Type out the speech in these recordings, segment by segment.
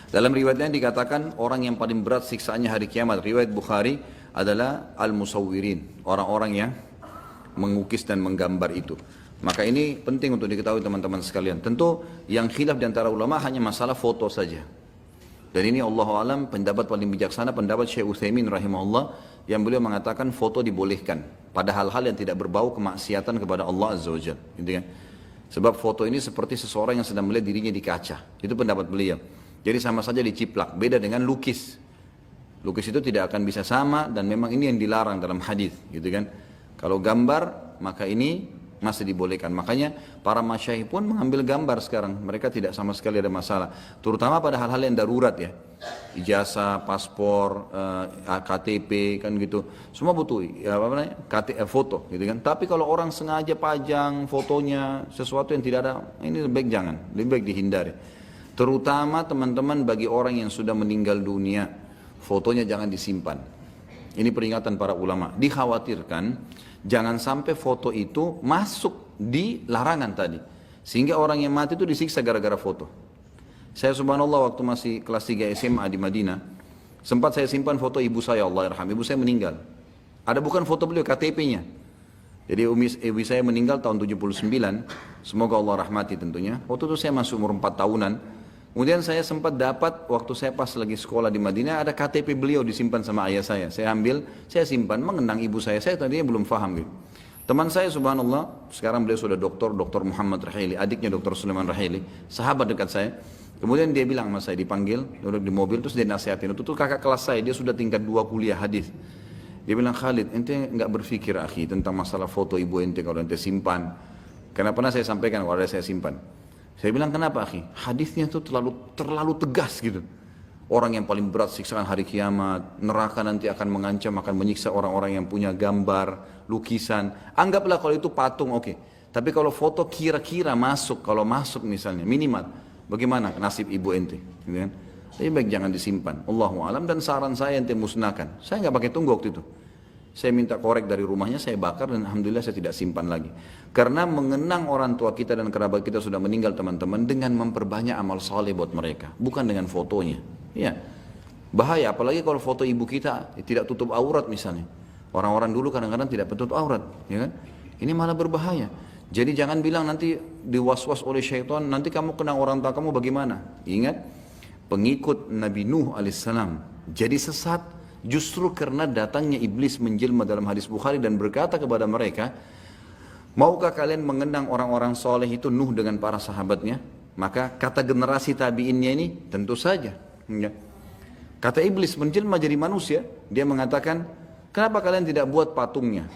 Dalam riwayat lain dikatakan orang yang paling berat siksaannya hari kiamat, riwayat Bukhari, adalah al-musawwirin, orang-orang yang mengukis dan menggambar itu. Maka ini penting untuk diketahui teman-teman sekalian. Tentu yang khilaf di antara ulama hanya masalah foto saja. Dan ini Allah alam pendapat paling bijaksana, pendapat Syekh Utsaimin rahimahullah, yang beliau mengatakan foto dibolehkan pada hal-hal yang tidak berbau kemaksiatan kepada Allah Azza wa Jalla, gitu kan? Sebab foto ini seperti seseorang yang sedang melihat dirinya di kaca. Itu pendapat beliau. Jadi sama saja diciplak, beda dengan lukis. Lukis itu tidak akan bisa sama dan memang ini yang dilarang dalam hadis, gitu kan? Kalau gambar maka ini masih dibolehkan. Makanya para masyayikh pun mengambil gambar sekarang. Mereka tidak sama sekali ada masalah. Terutama pada hal-hal yang darurat ya. Ijazah, paspor, KTP kan gitu. Semua butuh foto gitu kan. Tapi kalau orang sengaja pajang fotonya sesuatu yang tidak ada, ini lebih baik jangan, lebih baik dihindari. Terutama teman-teman bagi orang yang sudah meninggal dunia, fotonya jangan disimpan. Ini peringatan para ulama. Dikhawatirkan jangan sampai foto itu masuk di larangan tadi. Sehingga orang yang mati itu disiksa gara-gara foto. Saya subhanallah waktu masih kelas 3 SMA di Madinah, sempat saya simpan foto ibu saya, Allah yarham. Ibu saya meninggal. Ada bukan foto beliau, KTP-nya. Jadi ibu saya meninggal tahun 79. Semoga Allah rahmati tentunya. Waktu itu saya masuk umur 4 tahunan. Kemudian saya sempat dapat waktu saya pas lagi sekolah di Madinah ada KTP beliau disimpan sama ayah saya. Saya ambil, saya simpan mengenang ibu saya. Saya tadinya belum paham gitu. Teman saya subhanallah, sekarang beliau sudah doktor Muhammad Rahili, adiknya Dr. Sulaiman Rahili, sahabat dekat saya. Kemudian dia bilang sama saya, dipanggil, duduk di mobil, terus dia nasihatin. Itu kakak kelas saya, dia sudah tingkat 2 kuliah hadis. Dia bilang, Khalid, ente enggak berpikir akhi tentang masalah foto ibu ente kalau ente simpan. Karena pernah saya sampaikan kalau ada saya simpan. Saya bilang kenapa akhi? Hadisnya itu terlalu tegas gitu. Orang yang paling berat siksaan hari kiamat, neraka nanti akan mengancam, akan menyiksa orang-orang yang punya gambar, lukisan. Anggaplah kalau itu patung, oke. Tapi kalau foto kira-kira masuk, kalau masuk misalnya minimal, bagaimana nasib ibu ente? Gitu kan? Lebih baik jangan disimpan. Allahu alam, dan saran saya ente musnahkan. Saya nggak pakai tunggu waktu itu. Saya minta korek dari rumahnya, saya bakar dan alhamdulillah saya tidak simpan lagi. Karena mengenang orang tua kita dan kerabat kita sudah meninggal teman-teman dengan memperbanyak amal saleh buat mereka, bukan dengan fotonya. Ya, bahaya. Apalagi kalau foto ibu kita tidak tutup aurat misalnya. Orang-orang dulu kadang-kadang tidak tutup aurat, ya kan? Ini malah berbahaya. Jadi jangan bilang nanti diwaswas oleh syaitan, nanti kamu kenang orang tua kamu bagaimana? Ingat, pengikut Nabi Nuh alaihissalam jadi sesat. Justru karena datangnya iblis menjelma dalam hadis Bukhari dan berkata kepada mereka, maukah kalian mengenang orang-orang soleh itu Nuh dengan para sahabatnya? Maka kata generasi tabiinnya ini tentu saja. Kata iblis menjelma jadi manusia, dia mengatakan, kenapa kalian tidak buat patungnya?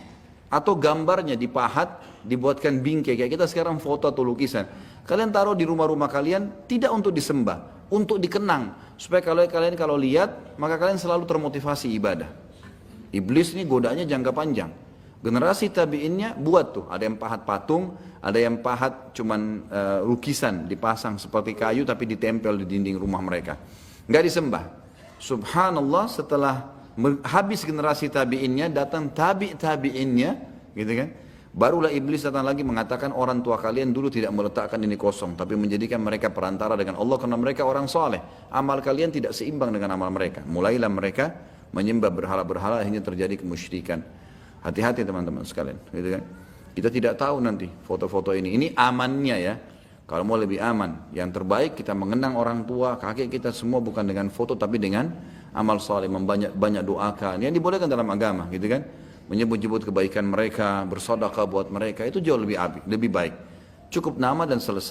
Atau gambarnya dipahat, dibuatkan bingkai, kayak kita sekarang foto atau lukisan. Kalian taruh di rumah-rumah kalian, tidak untuk disembah, untuk dikenang. Supaya kalian kalau lihat, maka kalian selalu termotivasi ibadah. Iblis ini godanya jangka panjang. Generasi tabiinnya buat tuh, ada yang pahat patung, ada yang pahat cuman lukisan, dipasang seperti kayu tapi ditempel di dinding rumah mereka. Nggak disembah. Subhanallah, setelah habis generasi tabiinnya, datang tabiinnya, gitu kan? Barulah iblis datang lagi mengatakan orang tua kalian dulu tidak meletakkan ini kosong, tapi menjadikan mereka perantara dengan Allah karena mereka orang soleh. Amal kalian tidak seimbang dengan amal mereka. Mulailah mereka menyembah berhala-berhala, akhirnya terjadi kemusyrikan. Hati-hati teman-teman sekalian, gitu kan? Kita tidak tahu nanti foto-foto ini. Ini amannya ya. Kalau mau lebih aman, yang terbaik kita mengenang orang tua, kakek kita semua bukan dengan foto tapi dengan amal soleh, banyak doakan. Yang dibolehkan dalam agama, gitu kan? Menyebut-nyebut kebaikan mereka, bersedekah buat mereka, itu jauh lebih baik. Cukup nama dan selesai.